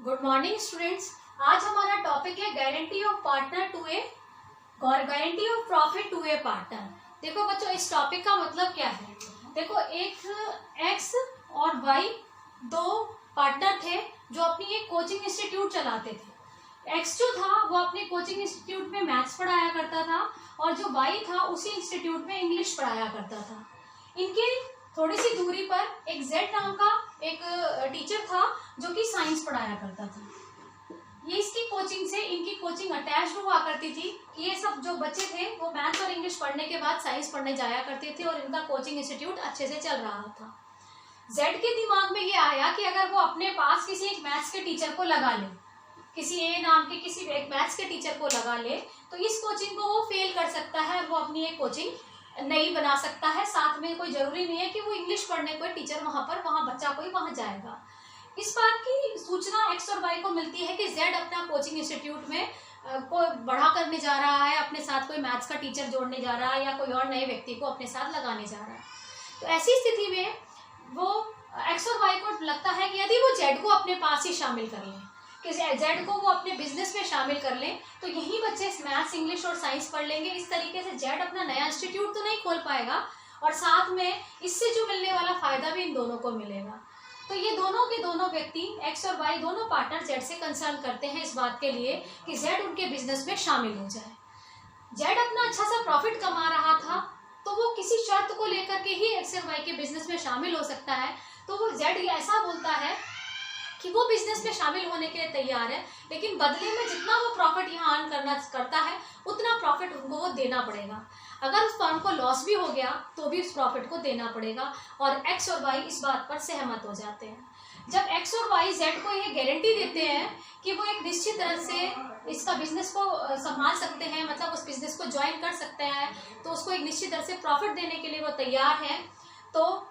Good morning students. आज हमारा topic है guarantee of partner to a guarantee of profit to a partner. देखो बच्चों, इस टॉपिक का मतलब क्या है। देखो, एक एक्स और वाई दो पार्टनर थे जो अपनी एक कोचिंग इंस्टीट्यूट चलाते थे। एक्स जो था वो अपने कोचिंग इंस्टीट्यूट में मैथ्स पढ़ाया करता था और जो वाई था उसी इंस्टीट्यूट में इंग्लिश पढ़ाया करता था। इनके थोड़ी सी दूरी पर एक जेड नाम का एक टीचर था जो कि साइंस पढ़ाया करता था। ये इसकी कोचिंग से इनकी कोचिंग अटैच हुआ करती थी। ये सब जो बच्चे थे वो मैथ्स और इंग्लिश पढ़ने के बाद साइंस पढ़ने जाया करते थे और इनका कोचिंग इंस्टीट्यूट अच्छे से चल रहा था। जेड के दिमाग में ये आया कि अगर वो अपने पास किसी एक मैथ्स के टीचर को लगा ले, किसी ए नाम के किसी एक मैथ्स के टीचर को लगा ले, तो इस कोचिंग को वो फेल कर सकता है, वो अपनी एक कोचिंग नहीं बना सकता है। साथ में कोई जरूरी नहीं है कि वो इंग्लिश पढ़ने कोई टीचर वहां बच्चा कोई वहां जाएगा। इस बात की सूचना एक्स और वाई को मिलती है कि जेड अपना कोचिंग इंस्टीट्यूट में को बढ़ा करने जा रहा है, अपने साथ कोई मैथ्स का टीचर जोड़ने जा रहा है या कोई और नए व्यक्ति को अपने साथ लगाने जा रहा है। तो ऐसी स्थिति में वो एक्स और वाई को लगता है कि यदि वो जेड को अपने पास ही शामिल कर लें, कि जेड को वो अपने बिजनेस में शामिल कर लें, तो यही बच्चे मैथ्स इंग्लिश और साइंस पढ़ लेंगे। इस तरीके से जेड अपना नया इंस्टीट्यूट तो नहीं खोल पाएगा और साथ में इससे जो मिलने वाला फायदा भी इन दोनों को मिलेगा। तो ये दोनों के दोनों व्यक्ति एक्स और वाई दोनों पार्टनर जेड से कंसर्न करते हैं इस बात के लिए कि जेड उनके बिजनेस में शामिल हो जाए। जेड अपना अच्छा सा प्रॉफिट कमा रहा था तो वो किसी शर्त को लेकर के ही एक्स और वाई के बिजनेस में शामिल हो सकता है। तो वो जेड ऐसा बोलता है कि वो बिजनेस में शामिल होने के लिए तैयार है, लेकिन बदले में जितना वो प्रॉफिट यहाँ अर्न करता है उतना प्रॉफिट उनको वो देना पड़ेगा। अगर उस फर्म को लॉस भी हो गया तो भी उस प्रॉफिट को देना पड़ेगा और एक्स और वाई इस बात पर सहमत हो जाते हैं। जब एक्स और वाई जेड को ये गारंटी देते हैं कि वो एक निश्चित तरह से इसका बिजनेस को संभाल सकते हैं, मतलब उस बिजनेस को ज्वाइन कर सकते हैं, तो उसको एक निश्चित तरह से प्रॉफिट देने के लिए वो तैयार है, तो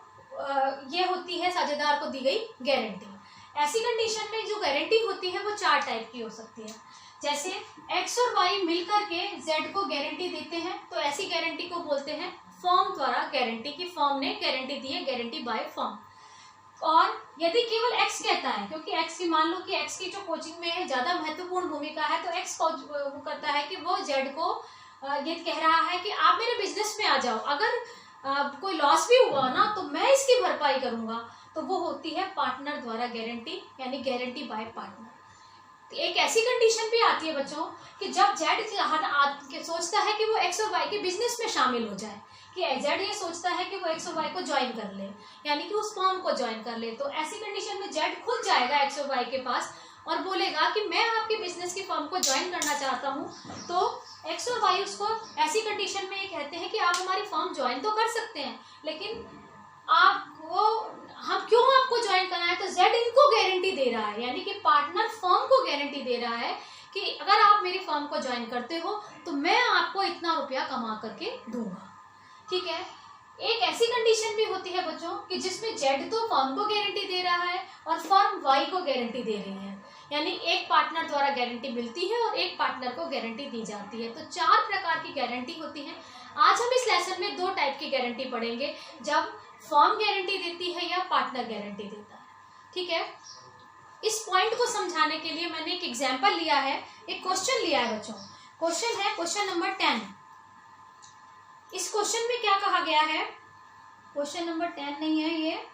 ये होती है साझेदार को दी गई गारंटी। ऐसी कंडीशन में जो गारंटी होती है वो चार टाइप की हो सकती है। जैसे एक्स और वाई मिलकर के जेड को गारंटी देते हैं तो ऐसी गारंटी को बोलते हैं फर्म द्वारा गारंटी, की फर्म ने गारंटी दी है, गारंटी बाय फर्म। और यदि केवल एक्स कहता है, क्योंकि एक्स की मान लो कि एक्स की जो कोचिंग में ज्यादा महत्वपूर्ण भूमिका है, तो एक्स वो करता है कि वो जेड को ये कह रहा है कि आप मेरे बिजनेस में आ जाओ, अगर कोई लॉस भी हुआ ना तो मैं इसकी भरपाई करूंगा। तो वो होती है पार्टनर द्वारा गारंटी, यानी गारंटी बाय पार्टनर। तो एक ऐसी कंडीशन भी आती है बच्चों कि जब जेड सोचता है कि वो एक्स और वाई के बिजनेस में शामिल हो जाए, कि जेड ये सोचता है कि वो एक्स और वाई को ज्वाइन कर ले, यानी कि उस फर्म को ज्वाइन कर ले, तो ऐसी कंडीशन में जेड खुद जाएगा एक्स और वाई के पास और बोलेगा कि मैं आपके बिजनेस की फर्म को ज्वाइन करना चाहता हूँ। तो एक्स और वाई उसको ऐसी कंडीशन में ये कहते हैं कि आप हमारी फर्म ज्वाइन तो कर सकते हैं, लेकिन हम क्यों आपको ज्वाइन करना है। तो जेड इनको गारंटी दे रहा है, यानी कि पार्टनर फर्म को गारंटी दे रहा है कि अगर आप मेरी फर्म को ज्वाइन करते हो तो मैं आपको इतना रुपया कमा करके दूंगा। ठीक है। एक ऐसी कंडीशन भी होती है बच्चों कि जिसमें जेड तो फर्म को गारंटी दे रहा है और फर्म वाई को गारंटी दे रही है, यानी एक पार्टनर द्वारा गारंटी मिलती है और एक पार्टनर को गारंटी दी जाती है। तो चार प्रकार की गारंटी होती है। आज हम इस लेसन में दो टाइप की गारंटी पढ़ेंगे, जब फर्म गारंटी देती है या पार्टनर गारंटी देता है। ठीक है। इस पॉइंट को समझाने के लिए मैंने एक एग्जांपल लिया है, एक क्वेश्चन लिया है बच्चों। क्वेश्चन है क्वेश्चन नंबर 10। इस क्वेश्चन में क्या कहा गया है, क्वेश्चन नंबर 10 नहीं है ये,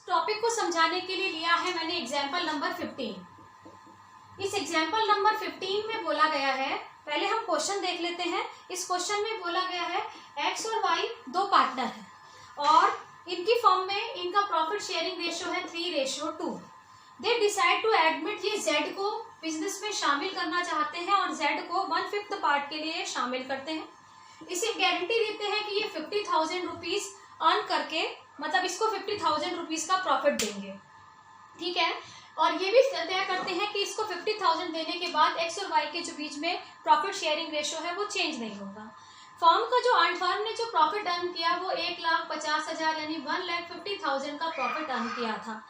टॉपिक को समझाने के लिए लिया है मैंने एग्जाम्पल नंबर 15। इस एग्जाम्पल नंबर 15 में बोला गया है, पहले हम क्वेश्चन देख लेते हैं। इस क्वेश्चन में बोला गया है एक्स और वाई दो पार्टनर हैं और इनकी फर्म में इनका प्रॉफिट शेयरिंग रेशियो है 3:2। दे डिसाइड टू एडमिट, ये जेड को बिजनेस में शामिल करना चाहते हैं और जेड को 1/5 पार्ट के लिए शामिल करते हैं। इसे गारंटी देते हैं कि ये 50,000 रुपीज अर्न करके, मतलब इसको 50,000 रुपीज का प्रॉफिट देंगे। ठीक है। और ये भी तय करते हैं कि इसको 50,000 देने के बाद एक्स और वाई के जो बीच में प्रॉफिट शेयरिंग रेशियो है वो चेंज नहीं होगा। फर्म ने जो प्रॉफिट अर्न किया वो 1,50,000 यानी 1,50,000 का प्रॉफिट अर्न किया था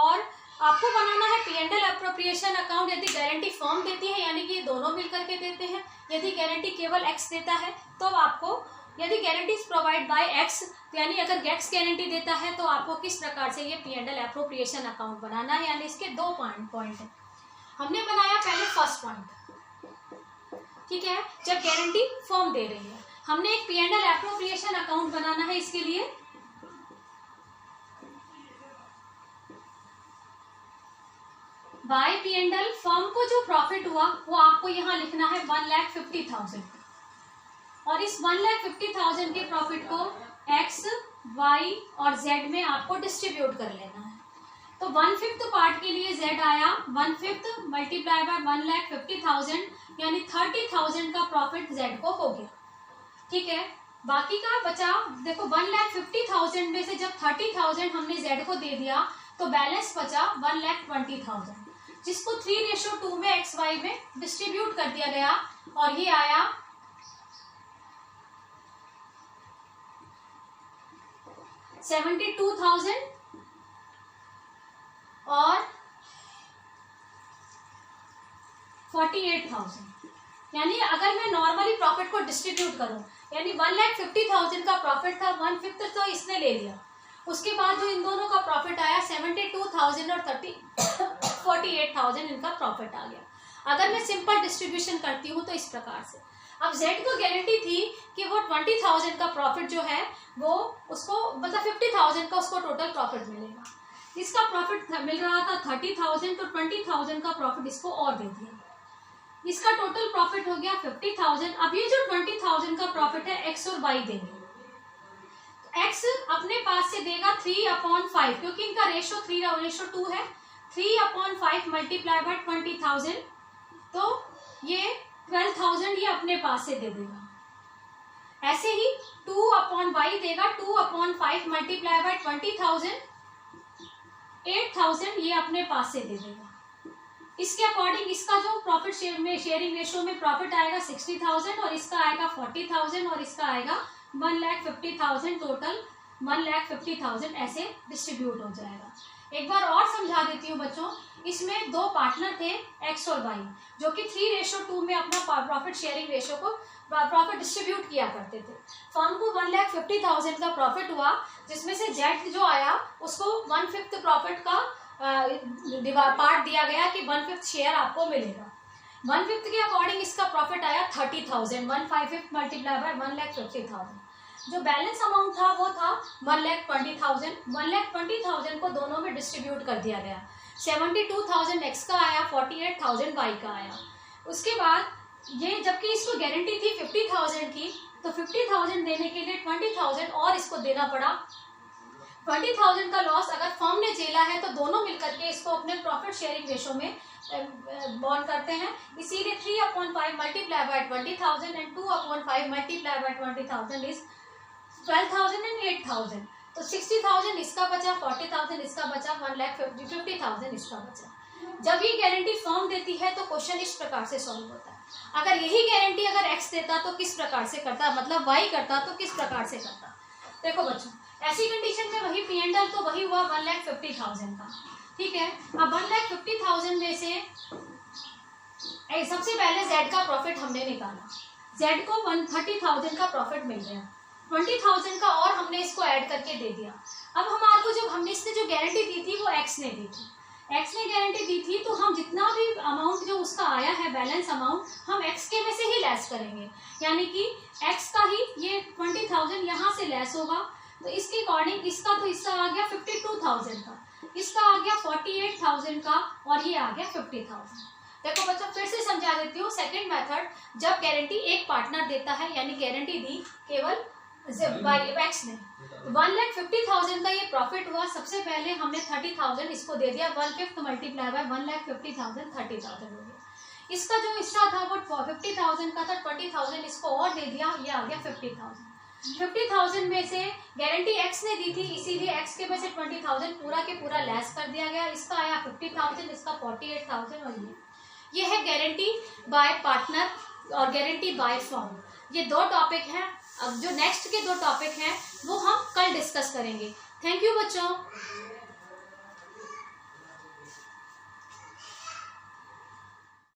और आपको बनाना है P&L एप्रोप्रिएशन अकाउंट यदि गारंटी फर्म देती है, यानी कि ये दोनों मिलकर के देते हैं। यदि गारंटी केवल एक्स देता है तो आपको, यदि guarantee is provide by x, यानी अगर एक्स गारंटी देता है तो आपको किस प्रकार से ये P&L एप्रोप्रिएशन अकाउंट बनाना है। यानी इसके दो पॉइंट है। हमने बनाया पहले फर्स्ट पॉइंट, ठीक है, जब गारंटी फर्म दे रही है हमने एक P&L एप्रोप्रिएशन अकाउंट बनाना है। इसके लिए बाय P&L फर्म को जो प्रॉफिट हुआ वो आपको यहाँ लिखना है 1,50,000, और इस 1,50,000 के प्रॉफिट को एक्स, वाई और जेड में आपको डिस्ट्रीब्यूट कर लेना है। तो 1/5 पार्ट के लिए जेड आया 1/5 मल्टीप्लाई बाय 1,50,000, यानी 30,000 का प्रॉफिट जेड को हो गया, ठीक है। बाकी का बचा, देखो 1,50,000 में से जब 30,000 हमने जेड को दे दिया तो बैलेंस बचा 1,20,000, जिसको 3:2 में एक्स वाई में डिस्ट्रीब्यूट कर दिया गया, और ये आया 72,000 और 48,000। यानी अगर मैं नॉर्मली प्रॉफिट को डिस्ट्रीब्यूट करूं, यानी 1,50,000 का प्रॉफिट था, 1/5 तो इसने ले लिया, उसके बाद जो इन दोनों का प्रॉफिट आया 72,000 और 48,000 इनका प्रॉफिट आ गया। अगर मैं सिंपल डिस्ट्रीब्यूशन करती हूँ तो इस प्रकार से, अब जेड को गारंटी थी कि वो 20,000 का प्रॉफिट जो है वो उसको, मतलब 50,000 का उसको टोटल प्रॉफिट मिलेगा। इसका प्रॉफिट मिल रहा था 30,000, तो 20,000 का प्रॉफिट इसको और दे दिया, इसका टोटल प्रॉफिट हो गया 50,000। अब ये जो 20,000 का प्रॉफिट है एक्स और वाई देंगे। एक्स अपने पास से देगा 3/5, क्योंकि इनका रेशो 3:2 है। 3/5 मल्टीप्लाई बाय 20,000, तो ये 12,000 ये अपने पास से दे देगा। ऐसे ही 2/y देगा 2/5 मल्टीप्लाई बाय 20,000, 8,000 ये अपने पास से दे देगा। इसके अकॉर्डिंग इसका जो प्रॉफिट शेयरिंग रेशो में प्रॉफिट आएगा 60,000, और इसका आएगा 40,000, और इसका आएगा 1,50,000, टोटल 1,50,000 ऐसे डिस्ट्रीब्यूट हो जाएगा। एक बार और समझा देती हूँ बच्चों, इसमें दो पार्टनर थे एक्स और वाई, जो कि 3:2 में अपना प्रॉफिट शेयरिंग रेशो को प्रॉफिट डिस्ट्रीब्यूट किया करते थे। फर्म को 1,50,000 का प्रॉफिट हुआ, जिसमें से जेड जो आया उसको 1/5 प्रॉफिट का पार्ट दिया गया कि 1/5 शेयर आपको मिलेगा। 1/5 के अकॉर्डिंग इसका प्रॉफिट आया 30,000, 1/5 मल्टीप्लाई बाय 1,50,000। जो बैलेंस अमाउंट था वो था 1,20,000। 1,20,000 को दोनों में डिस्ट्रीब्यूट कर दिया गया। 72,000 एक्स का आया, 48,000 वाई का आया। उसके बाद ये, जबकि इसको गारंटी थी 50,000 की, तो 50,000 देने के लिए 20,000 और इसको देना पड़ा। 20,000 का लॉस अगर फर्म ने झेला है तो दोनों मिलकर के इसको अपने प्रॉफिट शेयरिंग रेशो में बॉन्ड करते हैं। इसीलिए 3/5 multiply by 20,000 and 2/5 multiply by 20,000 is 12,000 and 8,000। तो 60,000 इसका बचा, 40,000 इसका बचा, 1,50,000 इसका बचा। जब ये गारंटी फर्म देती है तो क्वेश्चन इस प्रकार से सॉल्व होता है। अगर यही गारंटी अगर एक्स देता तो किस प्रकार से करता, मतलब वाई करता तो किस प्रकार से करता। देखो बच्चों, ऐसी कंडीशन में वही P&L तो वही हुआ 1,50,000 का, ठीक है। अब 1,50,000 में से सबसे पहले जेड का प्रॉफिट हमने निकाला। जेड को 30,000 का प्रॉफिट मिल गया, 20,000 का और हमने इसको ऐड करके दे दिया। अब हमारे को जब हमने इसने जो गारंटी दी थी वो एक्स ने दी थी, एक्स ने गारंटी दी थी, तो हम जितना भी अमाउंट जो उसका आया है बैलेंस अमाउंट, हम एक्स के में से ही लेस करेंगे। यानी कि एक्स का ही ये 20,000 यहाँ से लेस होगा, तो इसके अकॉर्डिंग इसका तो हिस्सा आ गया 52,000 का, इसका आ गया 48,000 का, और ये आ गया 50,000। देखो बच्चों, फिर से समझा देती हूँ। सेकंड मेथड, जब गारंटी एक पार्टनर देता है, यानी गारंटी दी केवल एक्स ने, 1,50,000 का ये प्रॉफिट हुआ। सबसे पहले हमने 30,000 इसको दे दिया, 1/5 मल्टीप्लाई बाय 1,50,000, 30,000 हो गया। इसका जो हिस्सा था वो 50,000 का था, 20,000 इसको और दे दिया, ये आ गया 50,000। 50,000 में से गारंटी एक्स ने दी थी, इसीलिए एक्स के में से 20,000 पूरा के पूरा लेस कर दिया गया। इसका आया 50,000, इसका 48,000, और ये है गारंटी बाय पार्टनर और गारंटी बाय फर्म। ये दो टॉपिक हैं। अब जो नेक्स्ट के दो टॉपिक हैं वो हम कल डिस्कस करेंगे। थैंक यू बच्चों।